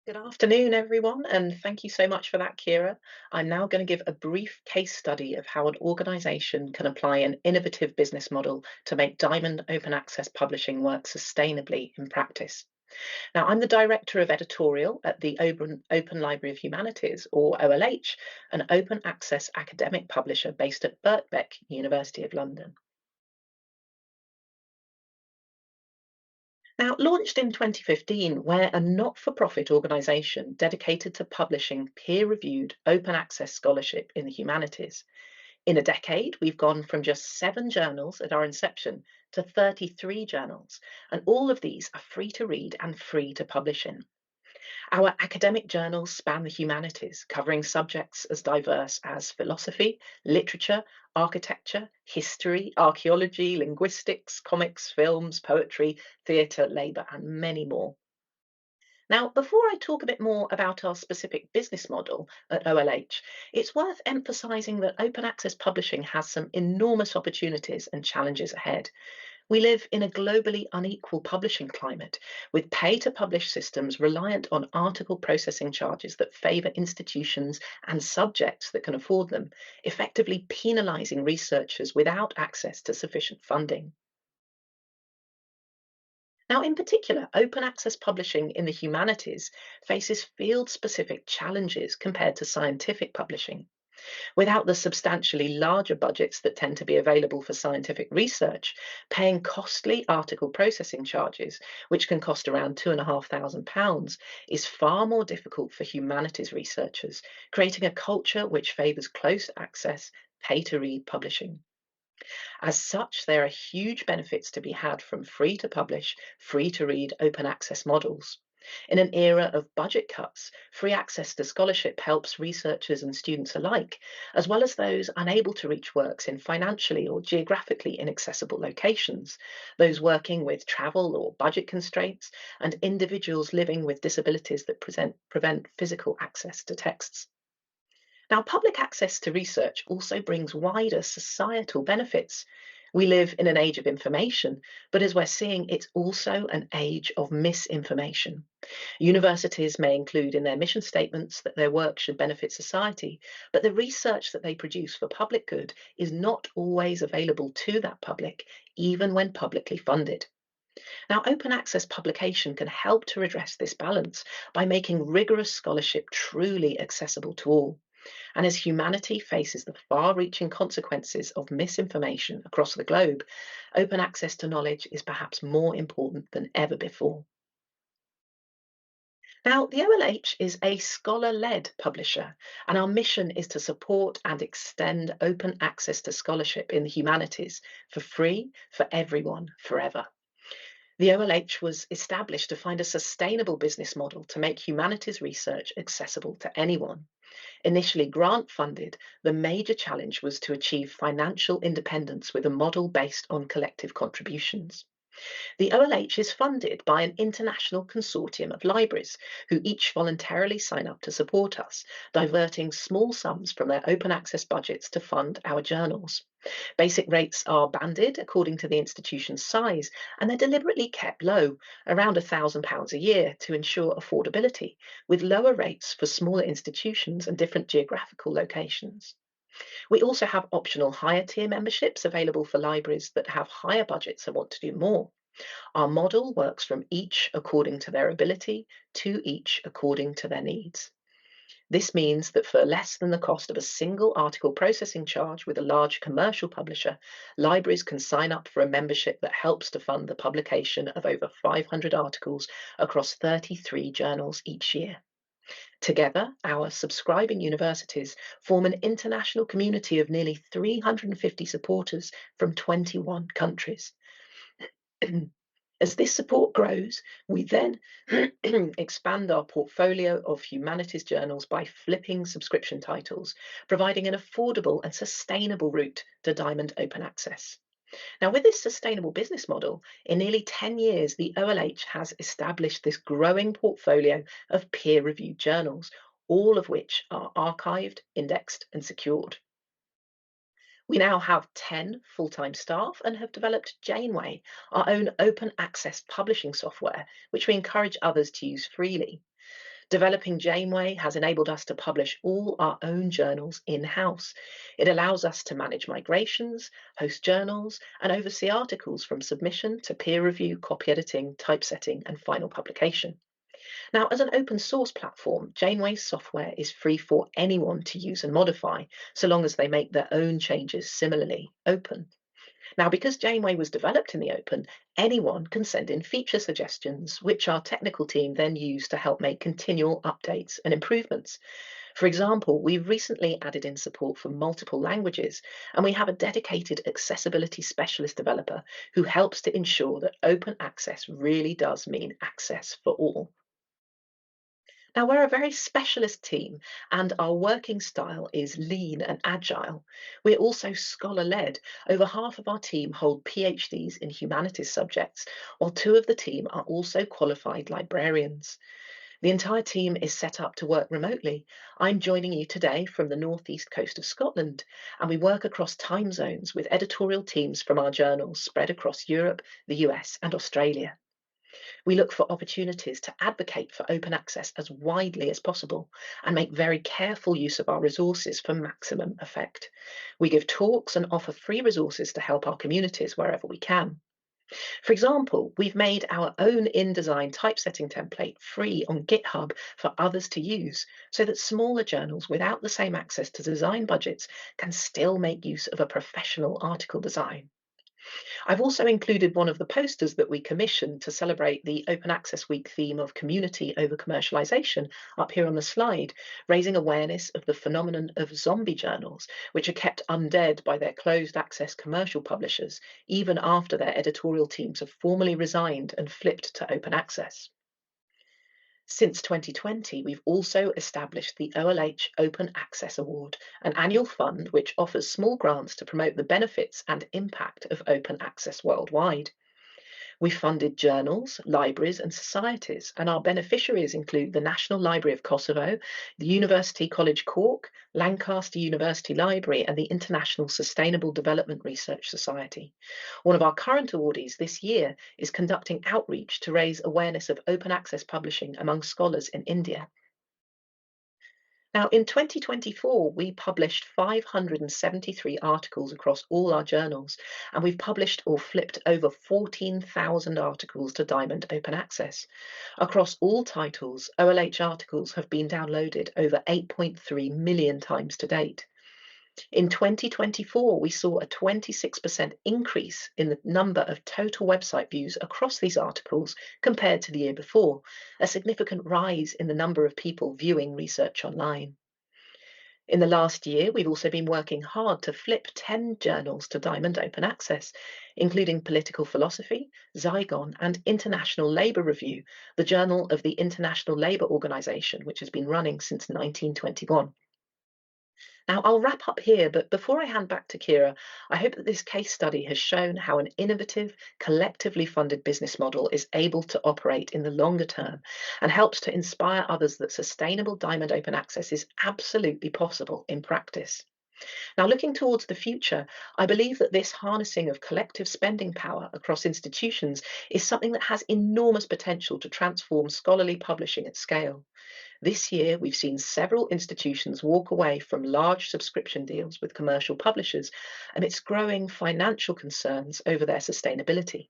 Good afternoon, everyone, and thank you so much for that, Kira. I'm now going to give a brief case study of how an organization can apply an innovative business model to make Diamond Open Access Publishing work sustainably in practice. Now, I'm the Director of Editorial at the Open Library of Humanities, or OLH, an open access academic publisher based at Birkbeck, University of London. Now, launched in 2015, we're a not for profit organisation dedicated to publishing peer reviewed open access scholarship in the humanities. In a decade, we've gone from just 7 journals at our inception to 33 journals, and all of these are free to read and free to publish in. Our academic journals span the humanities, covering subjects as diverse as philosophy, literature, architecture, history, archaeology, linguistics, comics, films, poetry, theatre, labour, and many more. Now, before I talk a bit more about our specific business model at OLH, it's worth emphasising that open access publishing has some enormous opportunities and challenges ahead. We live in a globally unequal publishing climate, with pay to publish systems reliant on article processing charges that favour institutions and subjects that can afford them, effectively penalising researchers without access to sufficient funding. Now, in particular, open access publishing in the humanities faces field specific challenges compared to scientific publishing. Without the substantially larger budgets that tend to be available for scientific research, paying costly article processing charges, which can cost around £2,500, is far more difficult for humanities researchers, creating a culture which favours close access, pay to read publishing. As such, there are huge benefits to be had from free to publish, free to read open access models. In an era of budget cuts, free access to scholarship helps researchers and students alike, as well as those unable to reach works in financially or geographically inaccessible locations, those working with travel or budget constraints, and individuals living with disabilities that prevent physical access to texts. Now, public access to research also brings wider societal benefits. We live in an age of information, but as we're seeing, it's also an age of misinformation. Universities may include in their mission statements that their work should benefit society, but the research that they produce for public good is not always available to that public, even when publicly funded. Now, open access publication can help to redress this balance by making rigorous scholarship truly accessible to all. And as humanity faces the far reaching consequences of misinformation across the globe, open access to knowledge is perhaps more important than ever before. Now, the OLH is a scholar led publisher, and our mission is to support and extend open access to scholarship in the humanities for free for everyone forever. The OLH was established to find a sustainable business model to make humanities research accessible to anyone. Initially grant funded, the major challenge was to achieve financial independence with a model based on collective contributions. The OLH is funded by an international consortium of libraries who each voluntarily sign up to support us, diverting small sums from their open access budgets to fund our journals. Basic rates are banded according to the institution's size, and they're deliberately kept low, around £1,000 a year, to ensure affordability, with lower rates for smaller institutions and different geographical locations. We also have optional higher tier memberships available for libraries that have higher budgets and want to do more. Our model works from each according to their ability to each according to their needs. This means that for less than the cost of a single article processing charge with a large commercial publisher, libraries can sign up for a membership that helps to fund the publication of over 500 articles across 33 journals each year. Together, our subscribing universities form an international community of nearly 350 supporters from 21 countries. As this support grows, we then expand our portfolio of humanities journals by flipping subscription titles, providing an affordable and sustainable route to Diamond Open Access. Now, with this sustainable business model, in nearly 10 years, the OLH has established this growing portfolio of peer reviewed journals, all of which are archived, indexed, and secured. We now have 10 full time staff and have developed Janeway, our own open access publishing software, which we encourage others to use freely. Developing Janeway has enabled us to publish all our own journals in-house. It allows us to manage migrations, host journals, and oversee articles from submission to peer review, copy editing, typesetting, and final publication. Now, as an open source platform, Janeway's software is free for anyone to use and modify, so long as they make their own changes similarly open. Now, because Janeway was developed in the open, anyone can send in feature suggestions, which our technical team then use to help make continual updates and improvements. For example, we've recently added in support for multiple languages, and we have a dedicated accessibility specialist developer who helps to ensure that open access really does mean access for all. Now, we're a very specialist team, and our working style is lean and agile. We're also scholar led. Over half of our team hold PhDs in humanities subjects, while two of the team are also qualified librarians. The entire team is set up to work remotely. I'm joining you today from the northeast coast of Scotland, and we work across time zones with editorial teams from our journals spread across Europe, the US, and Australia. We look for opportunities to advocate for open access as widely as possible and make very careful use of our resources for maximum effect. We give talks and offer free resources to help our communities wherever we can. For example, we've made our own InDesign typesetting template free on GitHub for others to use so that smaller journals without the same access to design budgets can still make use of a professional article design. I've also included one of the posters that we commissioned to celebrate the Open Access Week theme of community over commercialization up here on the slide, raising awareness of the phenomenon of zombie journals, which are kept undead by their closed access commercial publishers, even after their editorial teams have formally resigned and flipped to open access. Since 2020, we've also established the OLH Open Access Award, an annual fund which offers small grants to promote the benefits and impact of open access worldwide. We funded journals, libraries, and societies, and our beneficiaries include the National Library of Kosovo, the University College Cork, Lancaster University Library, and the International Sustainable Development Research Society. One of our current awardees this year is conducting outreach to raise awareness of open access publishing among scholars in India. Now, in 2024, we published 573 articles across all our journals, and we've published or flipped over 14,000 articles to Diamond Open Access. Across all titles, OLH articles have been downloaded over 8.3 million times to date. In 2024, we saw a 26% increase in the number of total website views across these articles compared to the year before, a significant rise in the number of people viewing research online. In the last year, we've also been working hard to flip 10 journals to Diamond Open Access, including Political Philosophy, Zygon, and International Labour Review, the journal of the International Labour Organization, which has been running since 1921. Now, I'll wrap up here, but before I hand back to Kira, I hope that this case study has shown how an innovative, collectively funded business model is able to operate in the longer term and helps to inspire others that sustainable Diamond Open Access is absolutely possible in practice. Now, looking towards the future, I believe that this harnessing of collective spending power across institutions is something that has enormous potential to transform scholarly publishing at scale. This year, we've seen several institutions walk away from large subscription deals with commercial publishers amidst growing financial concerns over their sustainability.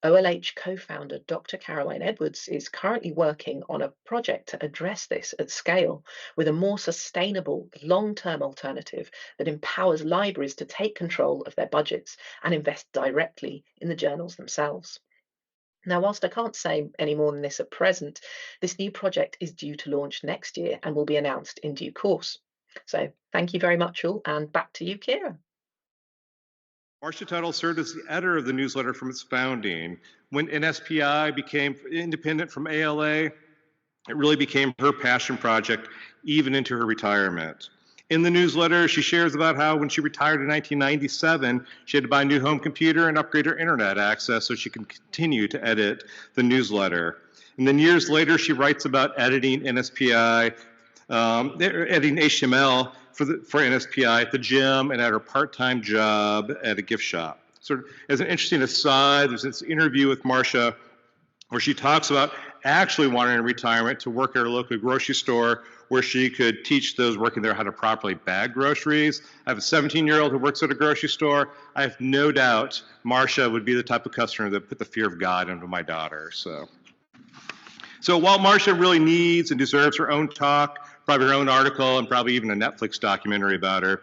OLH co-founder Dr. Caroline Edwards is currently working on a project to address this at scale with a more sustainable, long-term alternative that empowers libraries to take control of their budgets and invest directly in the journals themselves. Now, whilst I can't say any more than this at present, this new project is due to launch next year and will be announced in due course. So thank you very much all, and back to you, Kira. Marcia Tuttle served as the editor of the newsletter from its founding. When NSPI became independent from ALA, it really became her passion project, even into her retirement. In the newsletter, she shares about how when she retired in 1997, she had to buy a new home computer and upgrade her internet access so she could continue to edit the newsletter. And then years later, she writes about editing NSPI, editing HTML for NSPI at the gym and at her part-time job at a gift shop. Sort of as an interesting aside, there's this interview with Marcia where she talks about actually wanted in retirement to work at her local grocery store where she could teach those working there how to properly bag groceries. I have a 17-year-old who works at a grocery store. I have no doubt Marcia would be the type of customer that put the fear of God into my daughter. So while Marcia really needs and deserves her own talk, probably her own article, and probably even a Netflix documentary about her,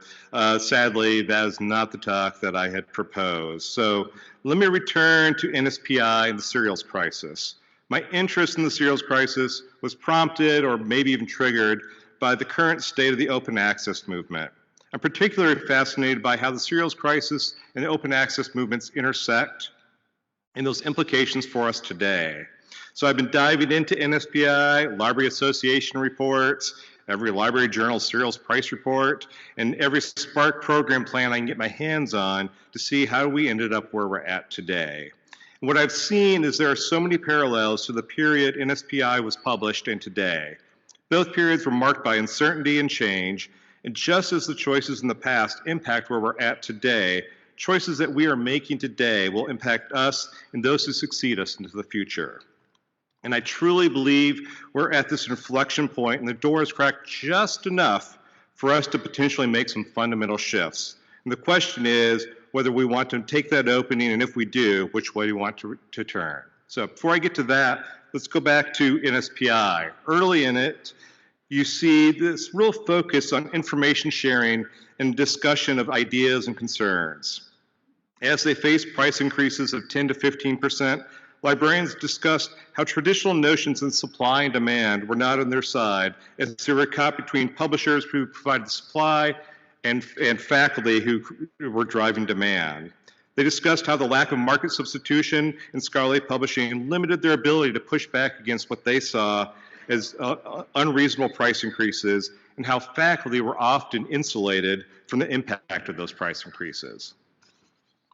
sadly, that is not the talk that I had proposed. So let me return to NSPI and the cereals crisis. My interest in the cereals crisis was prompted, or maybe even triggered, by the current state of the open access movement. I'm particularly fascinated by how the cereals crisis and the open access movements intersect and those implications for us today. So I've been diving into NSPI, Library Association reports, every library journal cereals price report, and every Spark program plan I can get my hands on to see how we ended up where we're at today. And what I've seen is there are so many parallels to the period NSPI was published and today. Both periods were marked by uncertainty and change, and just as the choices in the past impact where we're at today, choices that we are making today will impact us and those who succeed us into the future. And I truly believe we're at this inflection point and the door is cracked just enough for us to potentially make some fundamental shifts. And the question is whether we want to take that opening, and if we do, which way do we want to turn. So before I get to that, let's go back to NSPI. Early in it, you see this real focus on information sharing and discussion of ideas and concerns. As they face price increases of 10 to 15%, librarians discussed how traditional notions of supply and demand were not on their side, as they were caught between publishers who provided supply and faculty who were driving demand. They discussed how the lack of market substitution in scholarly publishing limited their ability to push back against what they saw as unreasonable price increases, and how faculty were often insulated from the impact of those price increases.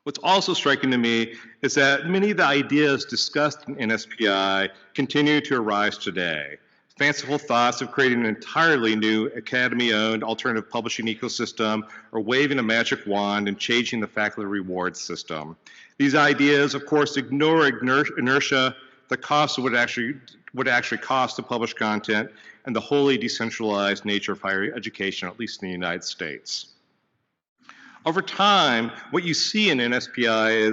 What's also striking to me is that many of the ideas discussed in NSPI continue to arise today. Fanciful thoughts of creating an entirely new academy-owned alternative publishing ecosystem, or waving a magic wand and changing the faculty reward system. These ideas, of course, ignore inertia, the cost of what actually costs to publish content, and the wholly decentralized nature of higher education, at least in the United States. Over time, what you see in NSPI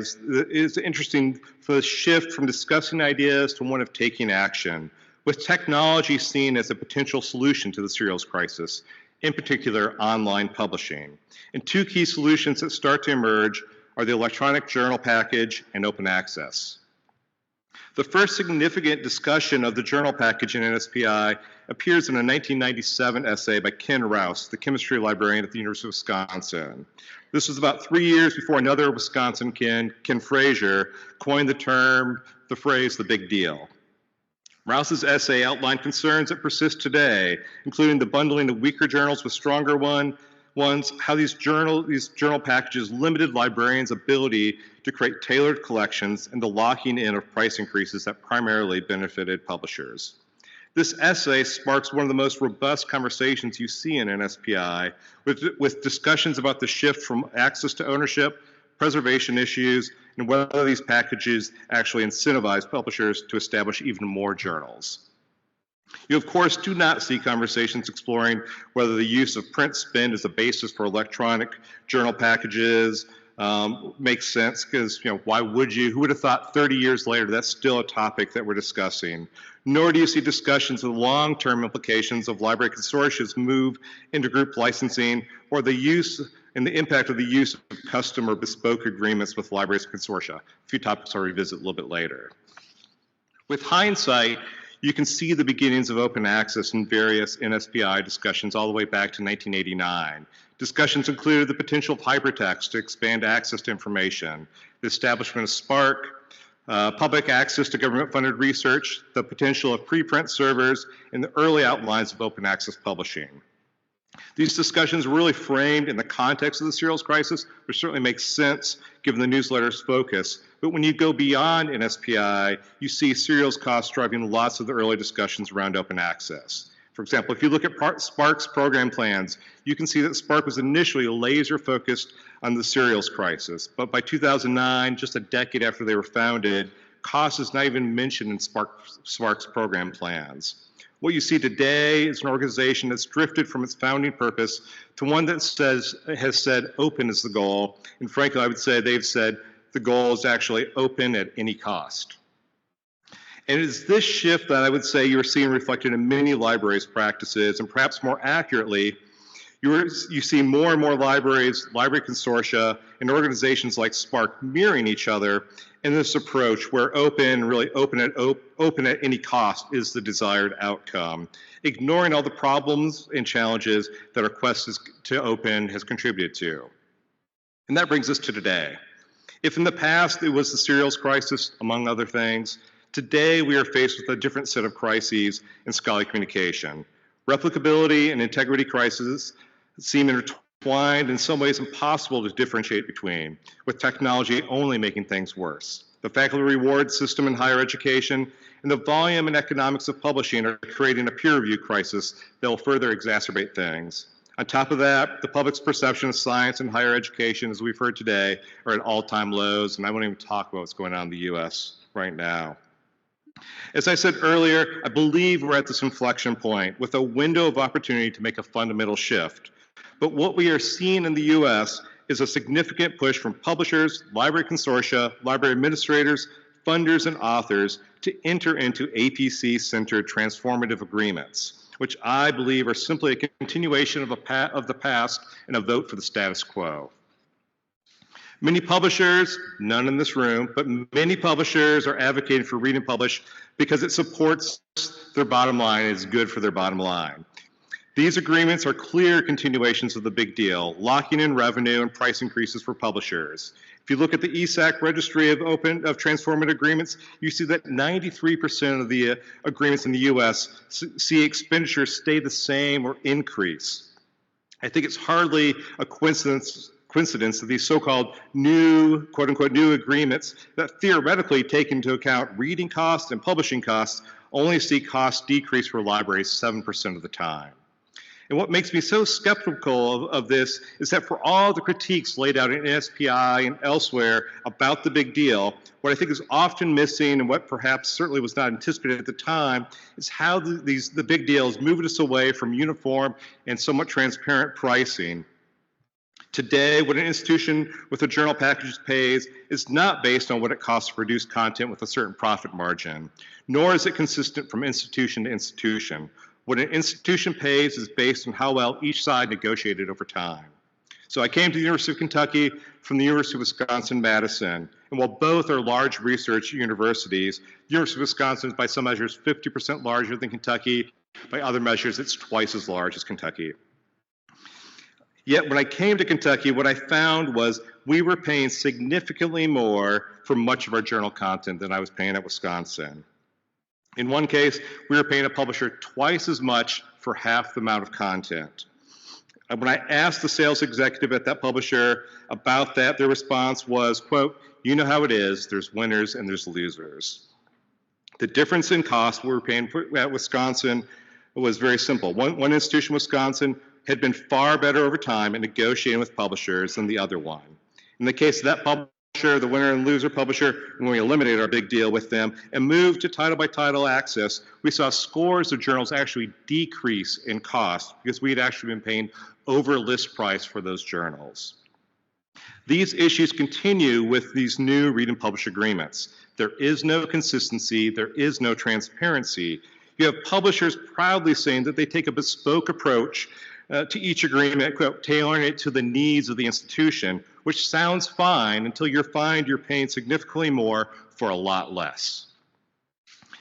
is interesting for the shift from discussing ideas to one of taking action, with technology seen as a potential solution to the cereals crisis, in particular online publishing. And two key solutions that start to emerge are the electronic journal package and open access. The first significant discussion of the journal package in NSPI appears in a 1997 essay by Ken Rouse, the chemistry librarian at the University of Wisconsin. This was about 3 years before another Wisconsin Ken Frazier, coined the phrase, the big deal. Rouse's essay outlined concerns that persist today, including the bundling of weaker journals with stronger ones, how these journal packages limited librarians' ability to create tailored collections, and the locking in of price increases that primarily benefited publishers. This essay sparks one of the most robust conversations you see in NSPI, with discussions about the shift from access to ownership, preservation issues, and whether these packages actually incentivize publishers to establish even more journals. You, of course, do not see conversations exploring whether the use of print spend as a basis for electronic journal packages makes sense, because why would you? Who would have thought 30 years later that's still a topic that we're discussing? Nor do you see discussions of the long-term implications of library consortia's move into group licensing, or the use and the impact of the use of custom or bespoke agreements with libraries and consortia. A few topics I'll revisit a little bit later. With hindsight, you can see the beginnings of open access in various NSPI discussions all the way back to 1989. Discussions included the potential of hypertext to expand access to information, the establishment of Spark, public access to government-funded research, the potential of preprint servers, and the early outlines of open access publishing. These discussions were really framed in the context of the cereals crisis, which certainly makes sense given the newsletter's focus. But when you go beyond NSPI, you see cereals costs driving lots of the early discussions around open access. For example, if you look at Spark's program plans, you can see that Spark was initially laser focused on the cereals crisis. But by 2009, just a decade after they were founded, cost is not even mentioned in SPARC's program plans. What you see today is an organization that's drifted from its founding purpose to one that has said open is the goal. And frankly, I would say they've said the goal is actually open at any cost. And it is this shift that I would say you're seeing reflected in many libraries' practices, and perhaps more accurately, you see more and more libraries, library consortia, and organizations like SPARC mirroring each other in this approach where open, really open at any cost is the desired outcome, ignoring all the problems and challenges that our quest to open has contributed to. And that brings us to today. If in the past it was the serials crisis, among other things, today we are faced with a different set of crises in scholarly communication. Replicability and integrity crises seem intertwined, in some ways impossible to differentiate between, with technology only making things worse. The faculty reward system in higher education and the volume and economics of publishing are creating a peer review crisis that will further exacerbate things. On top of that, the public's perception of science and higher education, as we've heard today, are at all-time lows, and I won't even talk about what's going on in the US right now. As I said earlier, I believe we're at this inflection point with a window of opportunity to make a fundamental shift. But what we are seeing in the US is a significant push from publishers, library consortia, library administrators, funders, and authors to enter into APC-centered transformative agreements, which I believe are simply a continuation of the past and a vote for the status quo. Many publishers, none in this room, but many publishers are advocating for read and publish because it supports their bottom line and is good for their bottom line. These agreements are clear continuations of the big deal, locking in revenue and price increases for publishers. If you look at the ESAC registry of transformative agreements, you see that 93% of the agreements in the US see expenditures stay the same or increase. I think it's hardly a coincidence that these so-called new, quote-unquote, new agreements that theoretically take into account reading costs and publishing costs only see costs decrease for libraries 7% of the time. And what makes me so skeptical of this is that for all the critiques laid out in NSPI and elsewhere about the big deal, what I think is often missing and what perhaps certainly was not anticipated at the time is how the big deal is moving us away from uniform and somewhat transparent pricing. Today, what an institution with a journal package pays is not based on what it costs to produce content with a certain profit margin, nor is it consistent from institution to institution. What an institution pays is based on how well each side negotiated over time. So I came to the University of Kentucky from the University of Wisconsin-Madison, and while both are large research universities, the University of Wisconsin is by some measures 50% larger than Kentucky. By other measures, it's twice as large as Kentucky. Yet when I came to Kentucky, what I found was we were paying significantly more for much of our journal content than I was paying at Wisconsin. In one case, we were paying a publisher twice as much for half the amount of content. And when I asked the sales executive at that publisher about that, their response was, quote, "You know how it is, there's winners and there's losers." The difference in cost we were paying at Wisconsin was very simple. One institution in Wisconsin had been far better over time in negotiating with publishers than the other one. In the case of that publisher, the winner and loser publisher, when we eliminated our big deal with them and moved to title by title access, we saw scores of journals actually decrease in cost because we had actually been paying over list price for those journals. These issues continue with these new read and publish agreements. There is no consistency, there is no transparency. You have publishers proudly saying that they take a bespoke approach to each agreement, quote, tailoring it to the needs of the institution, which sounds fine until you find you're paying significantly more for a lot less.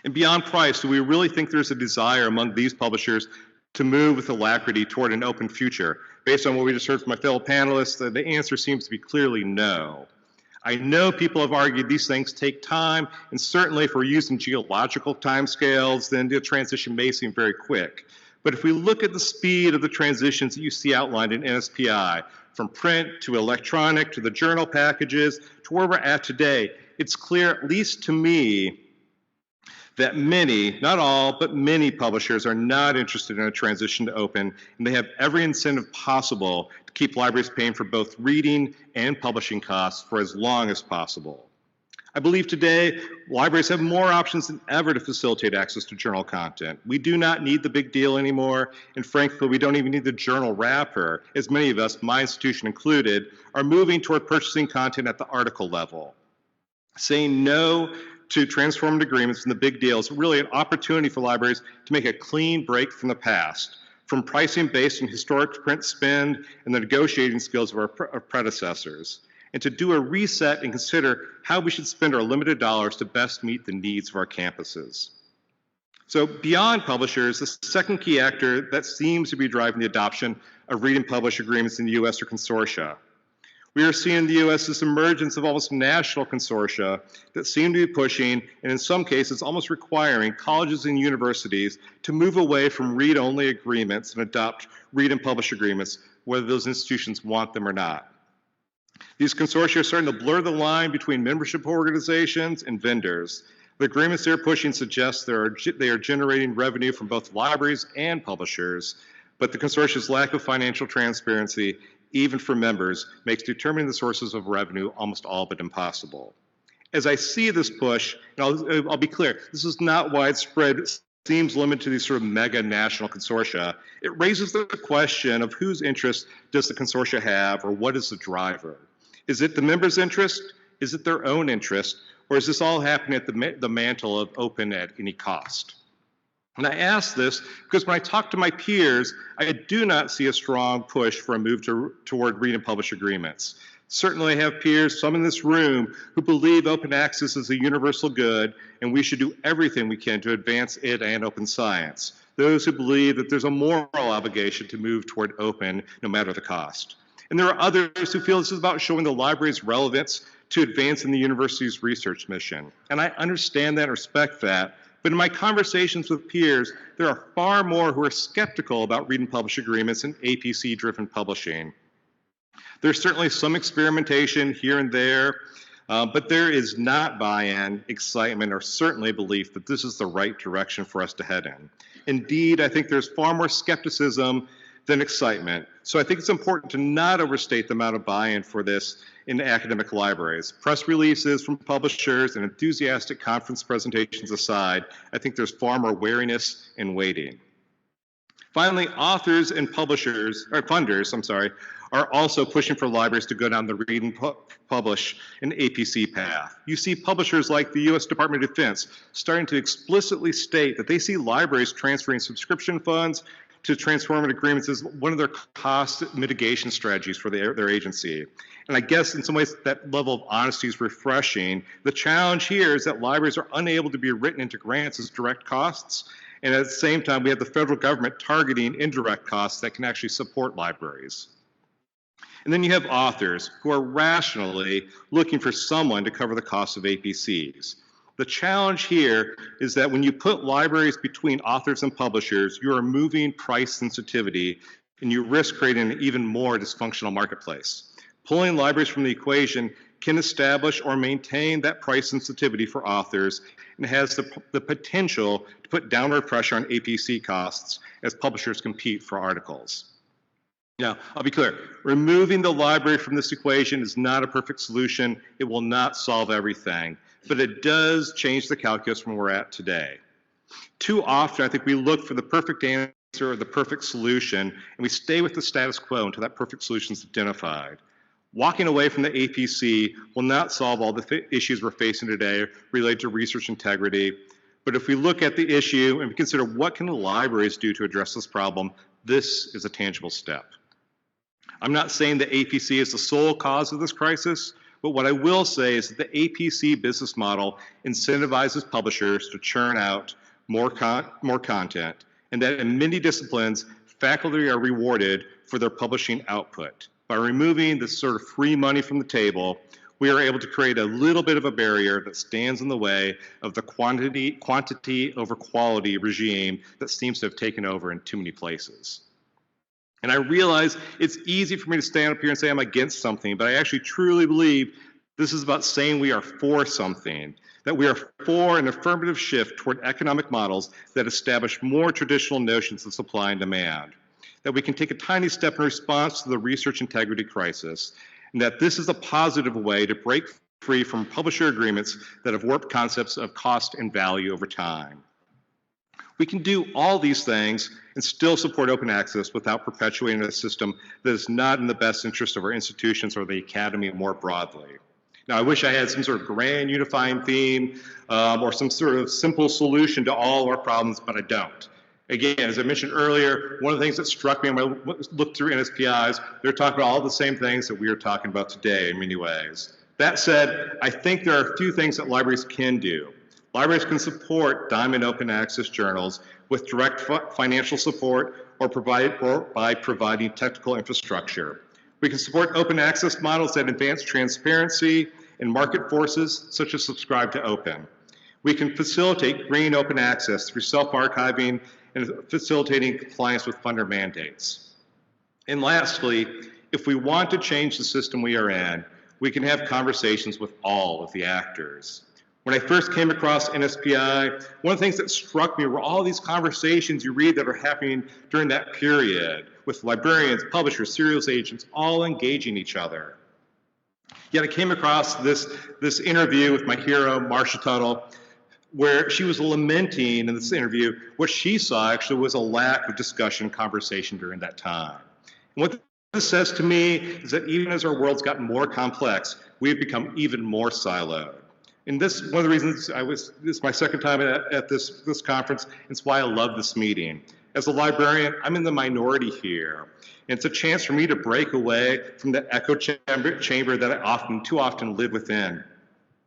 And beyond price, do we really think there's a desire among these publishers to move with alacrity toward an open future? Based on what we just heard from my fellow panelists, the answer seems to be clearly no. I know people have argued these things take time, and certainly if we're using geological timescales, then the transition may seem very quick. But if we look at the speed of the transitions that you see outlined in NSPI, from print to electronic to the journal packages to where we're at today, it's clear, at least to me, that many, not all, but many publishers are not interested in a transition to open, and they have every incentive possible to keep libraries paying for both reading and publishing costs for as long as possible. I believe today libraries have more options than ever to facilitate access to journal content. We do not need the big deal anymore, and frankly, we don't even need the journal wrapper, as many of us, my institution included, are moving toward purchasing content at the article level. Saying no to transformative agreements and the big deal is really an opportunity for libraries to make a clean break from the past, from pricing based on historic print spend and the negotiating skills of our predecessors, and to do a reset and consider how we should spend our limited dollars to best meet the needs of our campuses. So beyond publishers, the second key actor that seems to be driving the adoption of read and publish agreements in the US are consortia. We are seeing in the US this emergence of almost national consortia that seem to be pushing, and in some cases almost requiring, colleges and universities to move away from read-only agreements and adopt read and publish agreements, whether those institutions want them or not. These consortia are starting to blur the line between membership organizations and vendors. The agreements they're pushing suggest they are generating revenue from both libraries and publishers, but the consortia's lack of financial transparency, even for members, makes determining the sources of revenue almost all but impossible. As I see this push, and I'll be clear, this is not widespread, it seems limited to these sort of mega national consortia. It raises the question of whose interest does the consortia have, or what is the driver? Is it the members' interest? Is it their own interest? Or is this all happening at the mantle of open at any cost? And I ask this because when I talk to my peers, I do not see a strong push for a move toward read and publish agreements. Certainly I have peers, some in this room, who believe open access is a universal good and we should do everything we can to advance it and open science. Those who believe that there's a moral obligation to move toward open no matter the cost. And there are others who feel this is about showing the library's relevance to advancing the university's research mission. And I understand that and respect that, but in my conversations with peers, there are far more who are skeptical about read and publish agreements and APC-driven publishing. There's certainly some experimentation here and there, but there is not buy-in, excitement, or certainly belief that this is the right direction for us to head in. Indeed, I think there's far more skepticism than excitement. So I think it's important to not overstate the amount of buy-in for this in academic libraries. Press releases from publishers and enthusiastic conference presentations aside, I think there's far more wariness and waiting. Finally, authors and publishers, or funders, are also pushing for libraries to go down the read and publish and APC path. You see publishers like the US Department of Defense starting to explicitly state that they see libraries transferring subscription funds to transformative agreements as one of their cost mitigation strategies for their agency. And I guess in some ways that level of honesty is refreshing. The challenge here is that libraries are unable to be written into grants as direct costs, and at the same time we have the federal government targeting indirect costs that can actually support libraries. And then you have authors who are rationally looking for someone to cover the cost of APCs. The challenge here is that when you put libraries between authors and publishers, you are moving price sensitivity and you risk creating an even more dysfunctional marketplace. Pulling libraries from the equation can establish or maintain that price sensitivity for authors and has the potential to put downward pressure on APC costs as publishers compete for articles. Now, I'll be clear, removing the library from this equation is not a perfect solution. It will not solve everything, but it does change the calculus from where we're at today. Too often, I think we look for the perfect answer or the perfect solution, and we stay with the status quo until that perfect solution is identified. Walking away from the APC will not solve all the issues we're facing today related to research integrity, but if we look at the issue and we consider what can the libraries do to address this problem, this is a tangible step. I'm not saying the APC is the sole cause of this crisis, but what I will say is that the APC business model incentivizes publishers to churn out more content, and that in many disciplines, faculty are rewarded for their publishing output. By removing this sort of free money from the table, we are able to create a little bit of a barrier that stands in the way of the quantity over quality regime that seems to have taken over in too many places. And I realize it's easy for me to stand up here and say I'm against something, but I actually truly believe this is about saying we are for something, that we are for an affirmative shift toward economic models that establish more traditional notions of supply and demand, that we can take a tiny step in response to the research integrity crisis, and that this is a positive way to break free from publisher agreements that have warped concepts of cost and value over time. We can do all these things and still support open access without perpetuating a system that is not in the best interest of our institutions or the academy more broadly. Now, I wish I had some sort of grand unifying theme or some sort of simple solution to all our problems, but I don't. Again, as I mentioned earlier, one of the things that struck me when I looked through NSPIs, they're talking about all the same things that we are talking about today in many ways. That said, I think there are a few things that libraries can do. Libraries can support Diamond open access journals with direct financial support or by providing technical infrastructure. We can support open access models that advance transparency and market forces, such as Subscribe to Open. We can facilitate green open access through self-archiving and facilitating compliance with funder mandates. And lastly, if we want to change the system we are in, we can have conversations with all of the actors. When I first came across NSPI, one of the things that struck me were all these conversations you read that are happening during that period with librarians, publishers, serials agents, all engaging each other. Yet I came across this interview with my hero, Marcia Tuttle, where she was lamenting in this interview what she saw actually was a lack of discussion and conversation during that time. And what this says to me is that even as our world's gotten more complex, we've become even more siloed. And this one of the reasons this is my second time at this conference. It's why I love this meeting. As a librarian, I'm in the minority here. And it's a chance for me to break away from the echo chamber that I too often live within.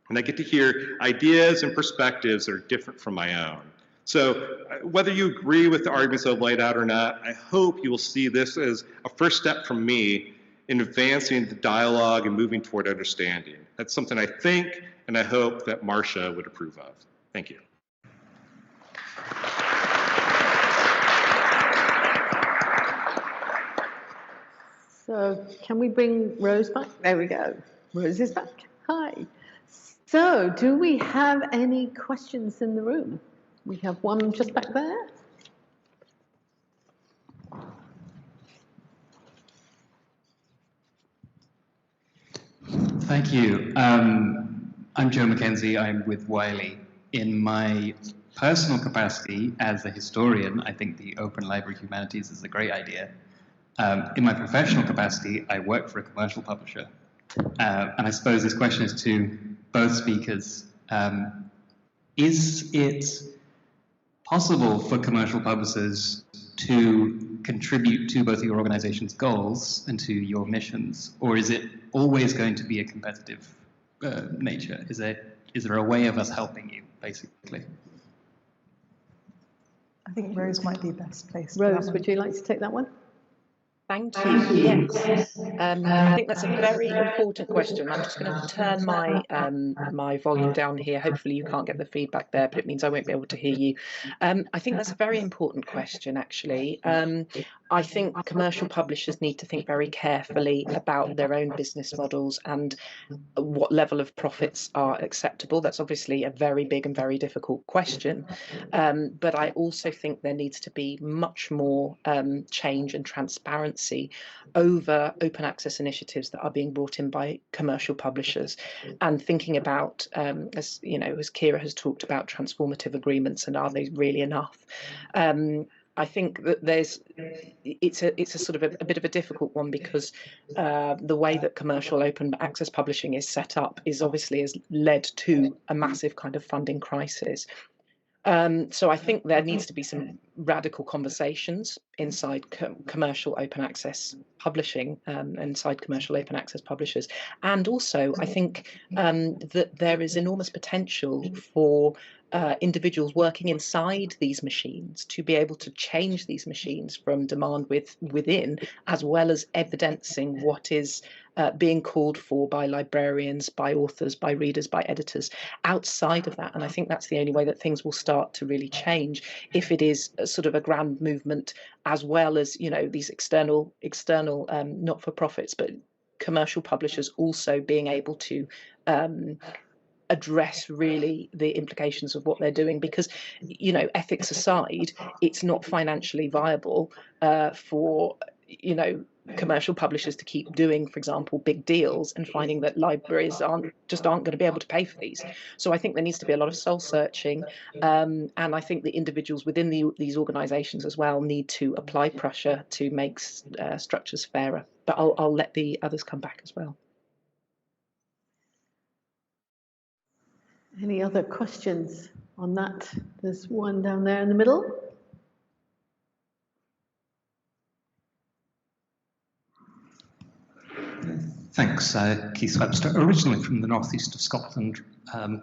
And I get to hear ideas and perspectives that are different from my own. So whether you agree with the arguments I've laid out or not, I hope you will see this as a first step from me in advancing the dialogue and moving toward understanding. That's something I think and I hope that Marcia would approve of. Thank you. So can we bring Rose back? There we go. Rose is back. Hi. So do we have any questions in the room? We have one just back there. Thank you. I'm Joe McKenzie. I'm with Wiley. In my personal capacity as a historian, I think the Open Library of Humanities is a great idea. In my professional capacity, I work for a commercial publisher. And I suppose this question is to both speakers. Is it possible for commercial publishers to contribute to both your organization's goals and to your missions, or is it always going to be a competitive nature? Is there a way of us helping you, basically? I think Rose might be best placed. Rose, would you like to take that one? Thank you. Yes, I think that's a very important question. I'm just going to turn my my volume down here. Hopefully you can't get the feedback there, but it means I won't be able to hear you. I think that's a very important question, actually. I think commercial publishers need to think very carefully about their own business models and what level of profits are acceptable. That's obviously a very big and very difficult question. But I also think there needs to be much more change and transparency over open access initiatives that are being brought in by commercial publishers, and thinking about, as you know, as Kira has talked about, transformative agreements, and are they really enough? I think that it's a sort of a bit of a difficult one, because the way that commercial open access publishing is set up is obviously has led to a massive kind of funding crisis. So I think there needs to be some radical conversations inside commercial open access publishing, inside commercial open access publishers. And also, I think that there is enormous potential for individuals working inside these machines to be able to change these machines from demand within, as well as evidencing what is being called for by librarians, by authors, by readers, by editors outside of that. And I think that's the only way that things will start to really change, if it is a sort of a grand movement, as well as, you know, these external not-for-profits, but commercial publishers also being able to address really the implications of what they're doing, because, you know, ethics aside, it's not financially viable for commercial publishers to keep doing, for example, big deals, and finding that libraries aren't going to be able to pay for these. So I think there needs to be a lot of soul searching, and I think the individuals within these organisations as well need to apply pressure to make structures fairer. But I'll let the others come back as well. Any other questions on that? There's one down there in the middle. Thanks, Keith Webster, originally from the northeast of Scotland,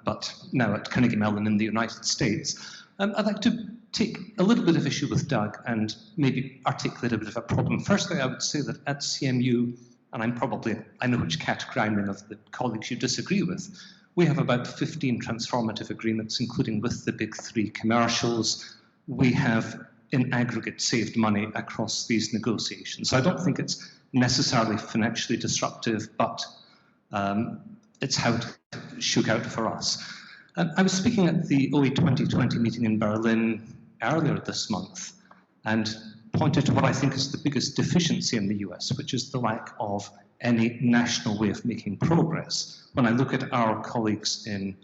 but now at Carnegie Mellon in the United States. I'd like to take a little bit of issue with Doug and maybe articulate a bit of a problem. Firstly, I would say that at CMU, and I know which category I'm in of the colleagues you disagree with, we have about 15 transformative agreements, including with the big three commercials. We have, in aggregate, saved money across these negotiations. So I don't think it's necessarily financially disruptive, but it's how it shook out for us. I was speaking at the OE 2020 meeting in Berlin earlier this month and pointed to what I think is the biggest deficiency in the US, which is the lack of any national way of making progress. When I look at our colleagues in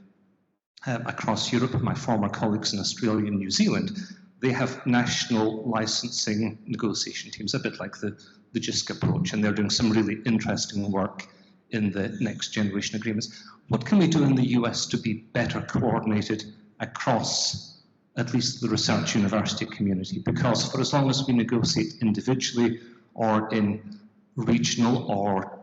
across Europe, my former colleagues in Australia and New Zealand, they have national licensing negotiation teams, a bit like the Jisc approach, and they're doing some really interesting work in the next generation agreements. What can we do in the US to be better coordinated across at least the research university community? Because for as long as we negotiate individually or in regional or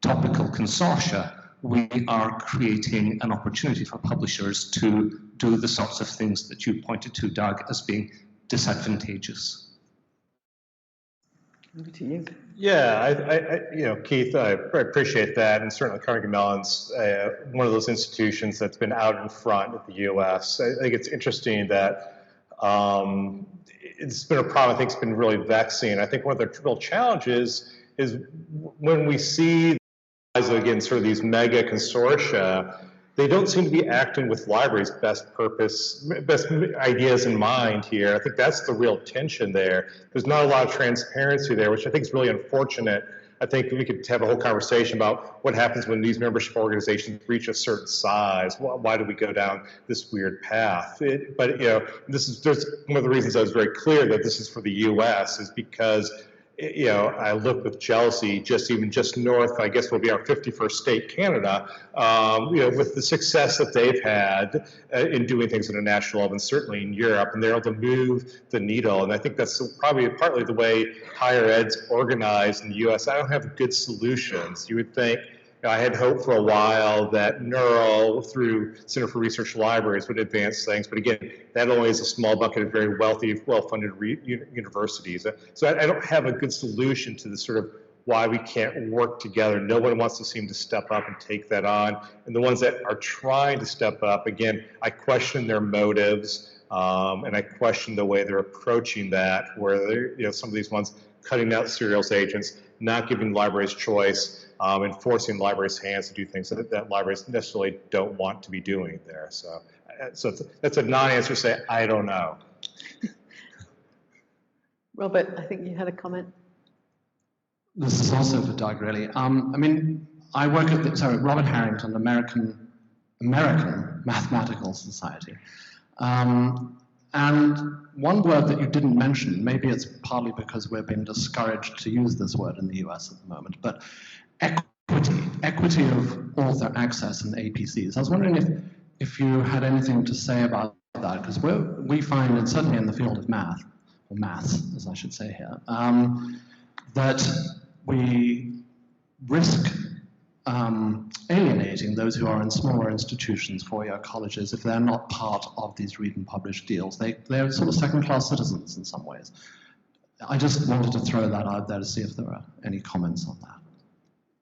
topical consortia, we are creating an opportunity for publishers to do the sorts of things that you pointed to, Doug, as being disadvantageous. Over to you. Yeah, Keith, I appreciate that, and certainly Carnegie Mellon's one of those institutions that's been out in front of the U.S. I think it's interesting that it's been a problem. I think it's been really vexing. I think one of the real challenges is when we see, again, sort of these mega consortia, they don't seem to be acting with libraries' best ideas in mind here. I think that's the real tension there. There's not a lot of transparency there, which I think is really unfortunate. I think we could have a whole conversation about what happens when these membership organizations reach a certain size. Why do we go down this weird path? But there's one of the reasons I was very clear that this is for the U.S. is because I look with jealousy, just north, I guess will be our 51st state, Canada, with the success that they've had in doing things at a national level, and certainly in Europe, and they're able to move the needle. And I think that's probably partly the way higher ed's organized in the U.S. I don't have good solutions. You would think, I had hoped for a while that NEURL, through Center for Research Libraries, would advance things. But again, that only is a small bucket of very wealthy, well-funded universities. So I don't have a good solution to the sort of why we can't work together. No one wants to seem to step up and take that on. And the ones that are trying to step up, again, I question their motives, and I question the way they're approaching that, where they're, some of these ones cutting out serials agents, not giving libraries choice, and forcing libraries' hands to do things that libraries necessarily don't want to be doing there. So that's a non-answer. Say I don't know. Robert, I think you had a comment. This is also for Doug, really. I work at Robert Harrington, American Mathematical Society. And one word that you didn't mention, maybe it's partly because we're being discouraged to use this word in the US at the moment, but equity of author access in APCs. I was wondering if you had anything to say about that, because we find, and certainly in the field of math, or maths, as I should say here, that we risk alienating those who are in smaller institutions, four-year colleges, if they're not part of these read and publish deals. They're sort of second-class citizens in some ways. I just wanted to throw that out there to see if there are any comments on that.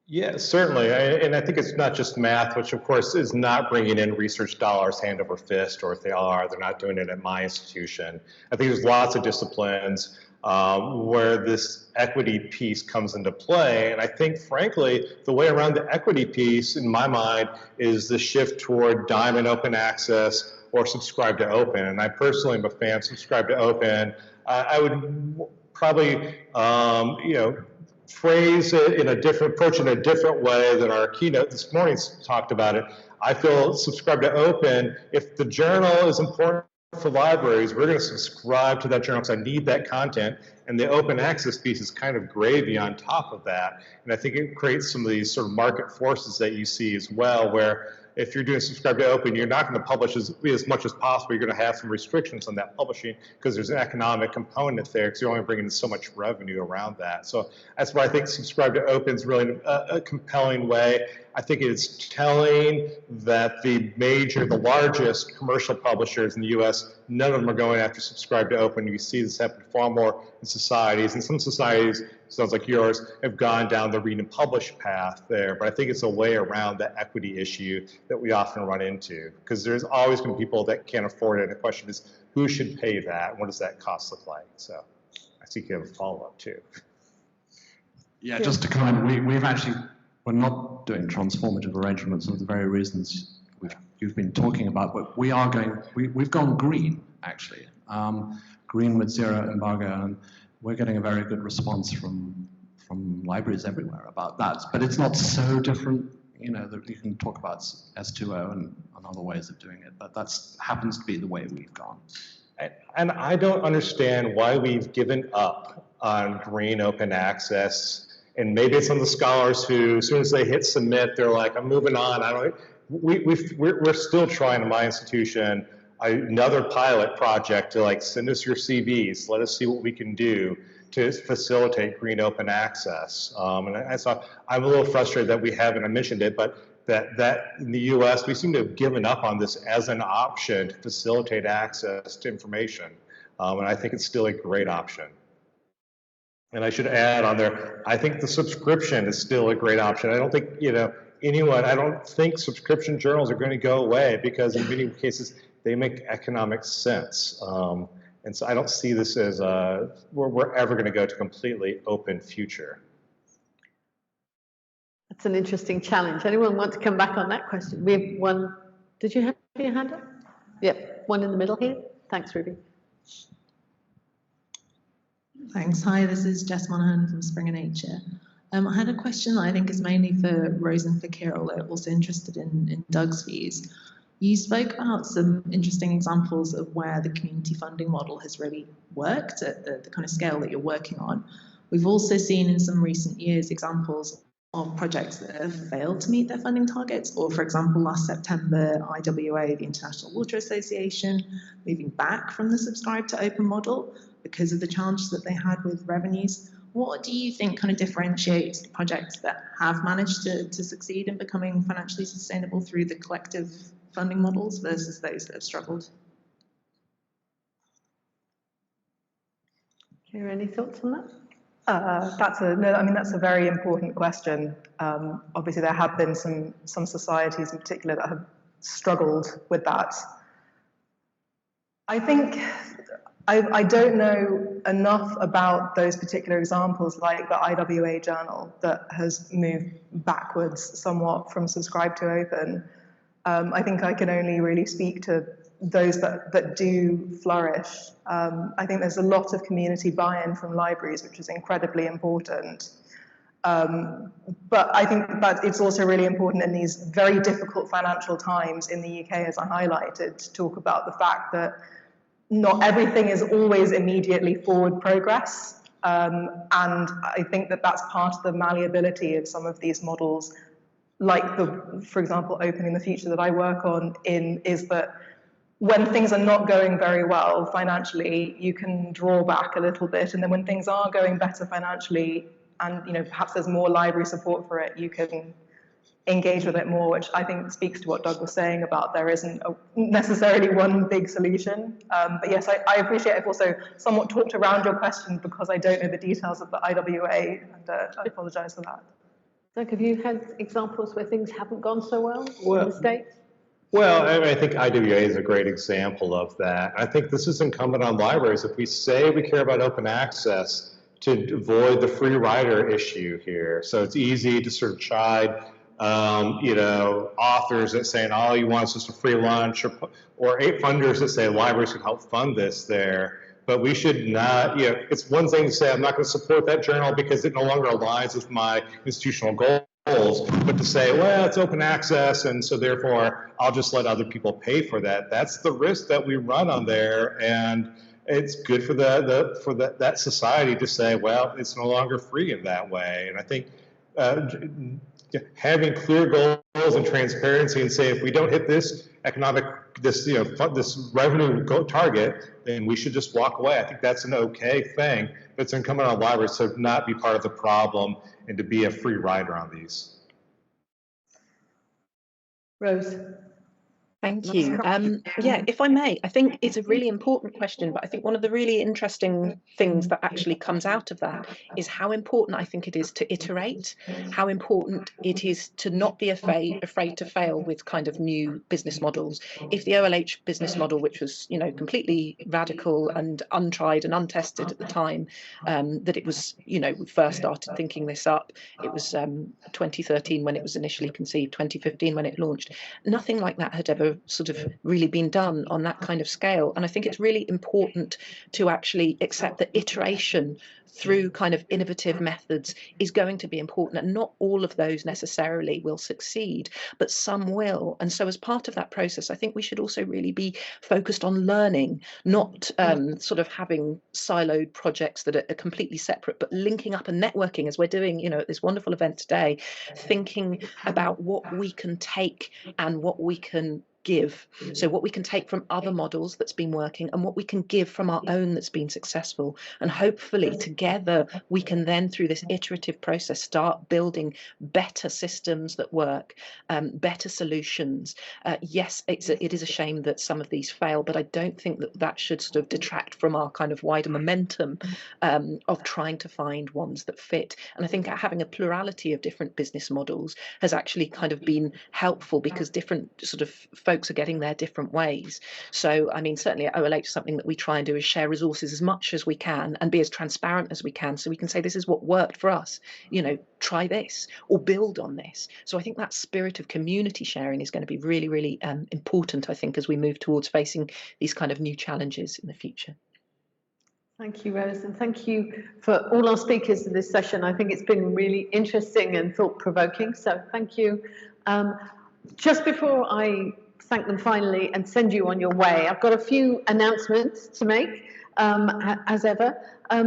Yeah, certainly. And I think it's not just math, which of course is not bringing in research dollars hand over fist, or if they are, they're not doing it at my institution. I think there's lots of disciplines where this equity piece comes into play. And I think, frankly, the way around the equity piece, in my mind, is the shift toward Diamond Open Access or Subscribe to Open. And I personally am a fan of Subscribe to Open. I would probably, phrase it in a different, approach in a different way than our keynote this morning talked about it. I feel subscribe to open. If the journal is important for libraries, we're going to subscribe to that journal because I need that content. And the open access piece is kind of gravy on top of that. And I think it creates some of these sort of market forces that you see as well, where if you're doing subscribe to open, you're not going to publish as much as possible. You're going to have some restrictions on that publishing because there's an economic component there because you're only bringing in so much revenue around that. So that's why I think subscribe to open is really a compelling way. I think it's telling that the largest commercial publishers in the US, none of them are going after subscribe to open. You see this happen far more in societies, and some societies, sounds like yours, have gone down the read and publish path there. But I think it's a way around the equity issue that we often run into, because there's always going to be people that can't afford it. And the question is, who should pay that? What does that cost look like? So I think you have a follow-up too. Yeah, just to comment, we're not doing transformative arrangements for the very reasons you've been talking about, but we've gone green, actually. Green with zero embargo, and we're getting a very good response from libraries everywhere about that. But it's not so different, that you can talk about S2O and other ways of doing it, but that happens to be the way we've gone. And I don't understand why we've given up on green open access. And maybe it's some of the scholars who, as soon as they hit submit, they're like, I'm moving on. We're still trying in my institution another pilot project to send us your CVs, let us see what we can do to facilitate green open access. And so I'm a little frustrated that we haven't, I mentioned it, but that in the US, we seem to have given up on this as an option to facilitate access to information. And I think it's still a great option. And I should add on there, I think the subscription is still a great option. I don't think, I don't think subscription journals are going to go away because in many cases, they make economic sense. And so I don't see this as we're ever going to go to completely open future. That's an interesting challenge. Anyone want to come back on that question? We have one. Did you have your hand up? Yep, one in the middle here. Thanks, Ruby. Thanks. Hi, this is Jess Monaghan from Springer Nature. I had a question that I think is mainly for Rose and for Kirill. I'm also interested in Doug's views. You spoke about some interesting examples of where the community funding model has really worked at the kind of scale that you're working on. We've also seen in some recent years examples of projects that have failed to meet their funding targets, or for example, last September, IWA, the International Water Association, moving back from the subscribe to open model because of the challenges that they had with revenues. What do you think kind of differentiates the projects that have managed to succeed in becoming financially sustainable through the collective funding models versus those that have struggled? Kira, any thoughts on that? That's a very important question. Obviously, there have been some societies in particular that have struggled with that. I think I don't know enough about those particular examples, like the IWA journal that has moved backwards somewhat from subscribe to open. I think I can only really speak to those that do flourish. I think there's a lot of community buy-in from libraries, which is incredibly important. But I think that it's also really important in these very difficult financial times in the UK, as I highlighted, to talk about the fact that not everything is always immediately forward progress. And I think that that's part of the malleability of some of these models, like for example, Open in the Future that I work on is that when things are not going very well financially, you can draw back a little bit. And then when things are going better financially, and perhaps there's more library support for it, you can engage with it more, which I think speaks to what Doug was saying about there isn't necessarily one big solution. But yes, I appreciate I've also somewhat talked around your question because I don't know the details of the IWA, and I apologize for that. Doug, have you had examples where things haven't gone so well in the States? Well, I think IWA is a great example of that. I think this is incumbent on libraries. If we say we care about open access, to avoid the free rider issue here. So it's easy to sort of chide authors that saying, all you want is just a free lunch, or funders that say libraries can help fund this there. But we should not, it's one thing to say, I'm not going to support that journal because it no longer aligns with my institutional goals, but to say, well, it's open access, and so therefore I'll just let other people pay for that. That's the risk that we run on there, and it's good for that society to say, well, it's no longer free in that way. And I think having clear goals and transparency and say, if we don't hit this this revenue target, then we should just walk away. I think that's an okay thing, but it's incumbent on libraries to not be part of the problem and to be a free rider on these. Rose. Thank you. Yeah, if I may, I think it's a really important question, but I think one of the really interesting things that actually comes out of that is how important I think it is to iterate, how important it is to not be afraid to fail with kind of new business models. If the OLH business model, which was, completely radical and untried and untested at the time, that it was, we first started thinking this up, it was 2013 when it was initially conceived, 2015 when it launched. Nothing like that had ever sort of really been done on that kind of scale. And I think it's really important to actually accept that iteration through kind of innovative methods is going to be important, and not all of those necessarily will succeed, but some will. And so as part of that process, I think we should also really be focused on learning, not sort of having siloed projects that are completely separate, but linking up and networking as we're doing, at this wonderful event today, thinking about what we can take and what we can give. So what we can take from other models that's been working and what we can give from our own that's been successful. And hopefully together we can then, through this iterative process, start building better systems that work, better solutions. Yes, it is a shame that some of these fail, but I don't think that should sort of detract from our kind of wider momentum of trying to find ones that fit. And I think having a plurality of different business models has actually kind of been helpful, because different sort of folks are getting there different ways. So, I mean, certainly at OLH, something that we try and do is share resources as much as we can and be as transparent as we can, so we can say this is what worked for us, try this or build on this. So I think that spirit of community sharing is going to be really, really important, I think, as we move towards facing these kind of new challenges in the future. Thank you, Rose, and thank you for all our speakers in this session. I think it's been really interesting and thought-provoking, so thank you. Just before I thank them finally and send you on your way, I've got a few announcements to make, as ever.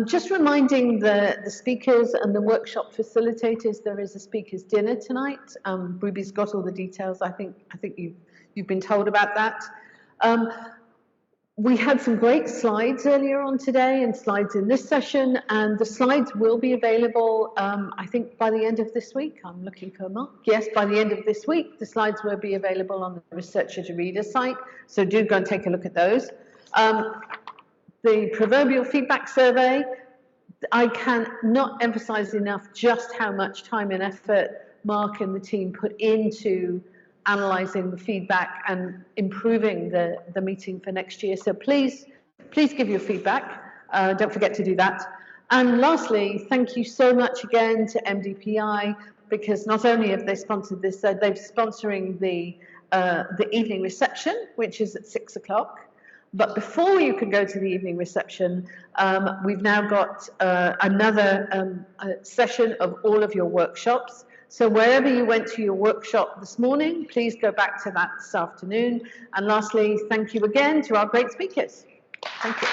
Just reminding the speakers and the workshop facilitators, there is a speakers dinner tonight. Ruby's got all the details. I think you've been told about that. We had some great slides earlier on today and slides in this session, and the slides will be available, I think, by the end of this week. I'm looking for Mark. Yes, by the end of this week, the slides will be available on the Researcher to Reader site, so do go and take a look at those. The proverbial feedback survey, I cannot emphasize enough just how much time and effort Mark and the team put into analysing the feedback and improving the meeting for next year. So please give your feedback. Don't forget to do that. And lastly, thank you so much again to MDPI, because not only have they sponsored this, they're sponsoring the evening reception, which is at 6 o'clock. But before you can go to the evening reception, we've now got another session of all of your workshops. So wherever you went to your workshop this morning, please go back to that this afternoon. And lastly, thank you again to our great speakers. Thank you.